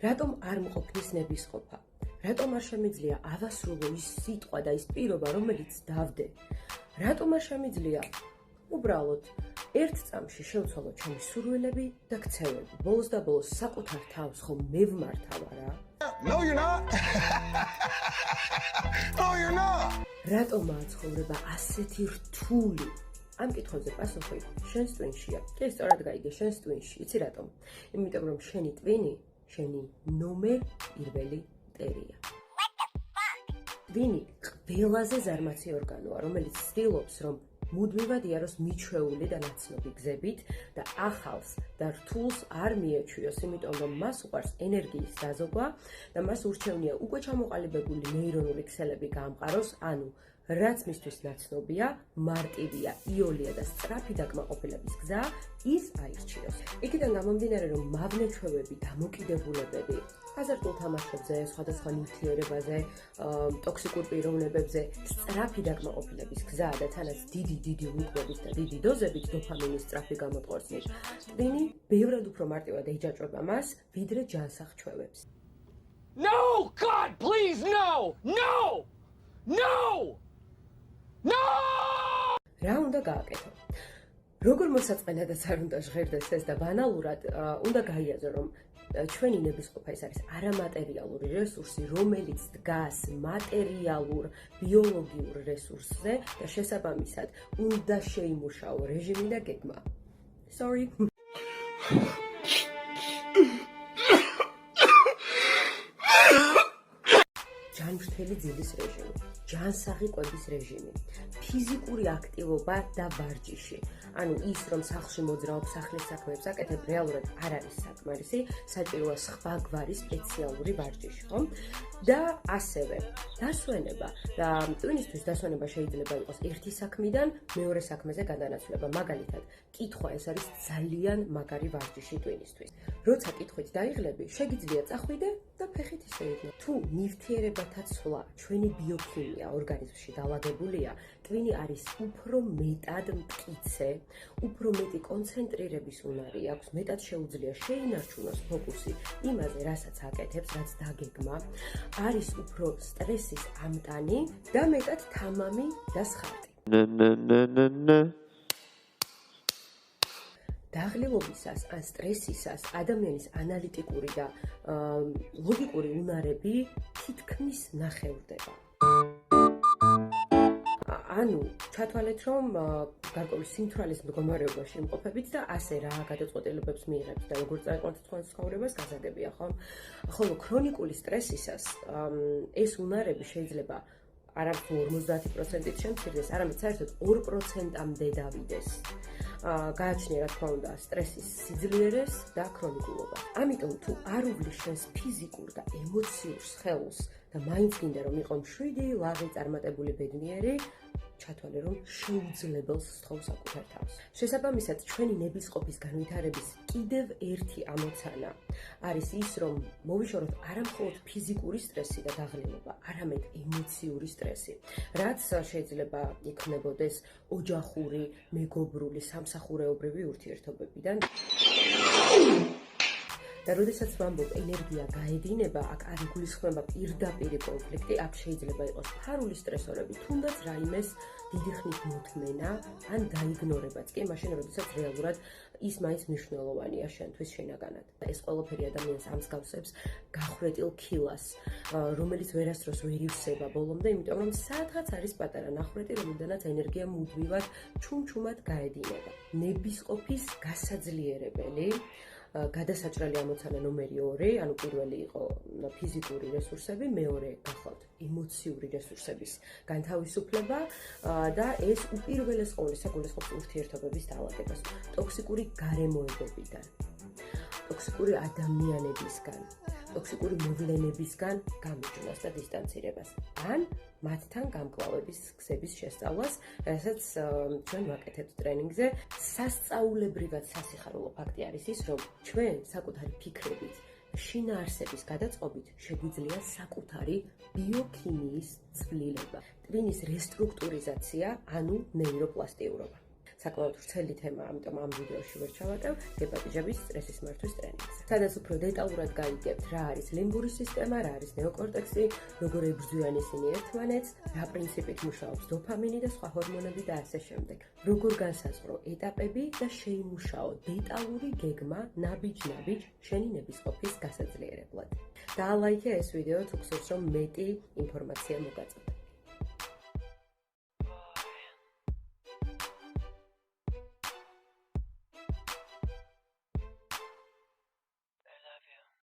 რატომ არ მყოფნის ნებისყოფა? რატომ არ შემიძლია ავასრულო ის სიტყვა და ის პირობა, რომელიც დავდე? რატომ არ შემიძლია უბრალოდ ერთ წამში შევცვალო ჩემი სურვილები და ქცევები? ბოლოს და ბოლოს საკუთარ თავს ხომ მე ვმართავ არა? No, you're not. No, you're not. რატომ მაცხოვრება ასეთი რთული? ამ კითხვებზე პასუხი შენს ტვინშია. კი, სწორად გაიგე, შენს ტვინში. იცი რატომ? იმიტომ რომ შენი ტვინი, შენი ნომერ პირველი მტერია. ტვინი ყველაზე ზარმაცი ორგანოა, რომელიც ცდილობს, რომ მუდმივად იაროს მიჩვეული და ნაცნობი გზებით და ახალს და რთულს არ მიეჩვიოს, იმიტომ რომ მას უყვარს ენერგიის დაზოგვა და მას ურჩევნია უკვე ჩამოყალიბებული ნეირონული ქსელები გაამყაროს, ანუ რაც მისთვის ნაცნობია, მარტივია, იოლია და სწრაფი დაკმაყოფილების გზა, ის აირჩიოს. იქიდან გამომდინარე, რომ მავნეჩვევები, დამოკიდებულებები, აზარტულ თამაშებზე, სხვადასხვა ნივთიერებაზე, ტოქსიკურ პიროვნებებზე, სწრაფი დაკმაყოფილების გზა და თანაც დიდი ლუκრებით და დიდი დოზებით დოფამინის სწრაფი გამოტყორწნით, ტვინი ბევრად უფრო მარტივად ეიჯაჭვება მას, ვიდრე ჯანსაღჩვევებს. No, God, please, no! No! No! No! რა უნდა გააკეთო? როგორ მოსაწყენადაც არ უნდა ჟღერდეს ეს და ბანალურად უნდა გაიაზრო, რომ ჩვენი ნებისყოფა ეს არის არამატერიალური რესურსი, რომელიც დგას მატერიალურ ბიოლოგიურ რესურსზე და შესაბამისად უნდა შეიმუშაო რეჟიმი და გეგმა. Sorry. ჯანმრთელი ძილის რეჟიმი, ჯანსაღი კვების რეჟიმი, ფიზიკური აქტივობა და ვარჯიში. ანუ ის, რომ სახლში მოძრაობ, სახლის საქმეებს აკეთებ, რეალურად არ არის საკმარისი, საჭიროა სხვაგვარი სპეციალური ვარჯიში, ხო? და ასევე დასვენება და ტვინისთვის დასვენება შეიძლება იყოს ერთი საქმიდან მეორე საქმეზე გადანაცვლება. მაგალითად, კითხვა ეს არის ძალიან მაგარი ვარჯიში ტვინისთვის. როცა კითხვით დაიღლები, შეგიძლია წახვიდე და ფეხით ისე იდნო. თუ ნივთიერებათა ცვლა, ჩვენი ბიოქიმია ორგანიზმში დალაგებულია, ტვინი არის უფრო მეტად მტკიცე, უფრო მეტი კონცენტრირების უნარი აქვს, მეტად შეუძლია შეინარჩუნოს ფოკუსი იმაზე, რასაც აკეთებს, რაც დაგეგმა, არის უფრო სტრესის ამტანი და მეტად თამამი და სხარტი. დაღლილობისას ან სტრესისას ადამიანის ანალიტიკური და ლოგიკური უნარები თითქმის ნახევრდება. ანუ ჩათვალეთ, რომ გარკვეული სიმთვრალის მდგომარეობაში იმყოფებით და ასე რა გადაწყვეტილებებს მიიღებთ და როგორ წაიყვანთ თქვენს ცხოვრებას, გასაგებია, ხო? ხოლო ქრონიკული სტრესისას ეს უნარები შეიძლება არა 50%-ით შემცირდეს, არამედ საერთოდ 2%-მდე დავიდეს. გააჩნია, რა თქმა უნდა, სტრესის სიძლიერეს და ქრონიკულობა. ამიტომ თუ არ უვლის შენს ფიზიკურ და ემოციურ სხეულს და მაინც გინდა რომ იყო მშვიდი, ლაღი, წარმატებული ბედნიერი, ჩათვალე, რომ შეუძლებელს სთხოვ საკუთარ თავს. შესაბამისად, ჩვენი ნებისყოფის განვითარების კიდევ ერთი ამოცანა არის ის, რომ მოვიშოროთ არა მხოლოდ ფიზიკური სტრესი და დაღლილობა, არამედ ემოციური სტრესი, რაც შეიძლება იქმნებოდეს ოჯახური, მეგობრული, სამსახურეობრივი ურთიერთობებიდან. და როდესაც ვამბობ ენერგია გაედინება, აქ არ იგულისხმება პირდაპირი კონფლიქტი, აქ შეიძლება იყოს ფარული სტრესორები, თუნდაც რაიმეს დიდი ხნით მოთმენა ან დაიგნორებაც კი, მაშინ როდესაც რეალურად ის მაინც მნიშვნელოვანია შენთვის შინაგანად. ეს ყველაფერი ადამიანს ამსგავსებს გახვეტილ ქილას, რომელიც ვერასდროს ვერ ივსება ბოლომდე, იმიტომ რომ სადღაც არის პატარა ნახვეტი, რომელიდანაც ენერგია მუდმივად ჩუმჩუმად გაედინება. ნებისყოფის გასაძლიერებელი გადასაჭრელი ამოცანა ნომერი 2, ანუ პირველი იყო ფიზიკური რესურსები, მეორე გახლავთ ემოციური რესურსების განთავისუფლება და ეს უპირველეს ყოვლისა გულისხმობს ურთიერთობების დაალაგებას, ტოქსიკური გარემოებებიდან, ტოქსიკური ადამიანებისგან, ტოქსიკური მოვლენებისგან გამიჯვნას და დისტანცირებას, ან მათთან გამკლავების გზების შესწავლას, რასაც ჩვენ ვაკეთებთ ტრენინგზე. სასწაულებრივად სასიხარულო ფაქტი არის ის, რომ ჩვენ საკუთარი ფიქრებით, შინაარსების გადაწყობით შეგვიძლია საკუთარი ბიოქიმიის ცვლილება, ტვინის რესტრუქტურიზაცია, ანუ ნეიროპლასტიურობა. საკმაოდ ვრცელი თემა, ამიტომ ამ ვიდეოში ვერ ჩავატევ დებატიჟების სტრესის მართვის ტრენინგზე. სადაც უფრო დეტალურად გაიგებთ, რა არის ლიმბური სისტემა, რა არის ნეოკორტექსი, როგორ ებრძვიან ისინი ერთმანეთს, რა პრინციპით მუშაობს დოფამინი და სხვა ჰორმონები და ასე შემდეგ. როგორ განსაზღვრო ეტაპები და შეიმუშაო დეტალური გეგმა ნაბიჯ-ნაბიჯ შენი ნებისყოფის გასაძლიერებლად. დაალაიქე ეს ვიდეო თუ გსურს რომ მეტი ინფორმაცია მოგაწოდე.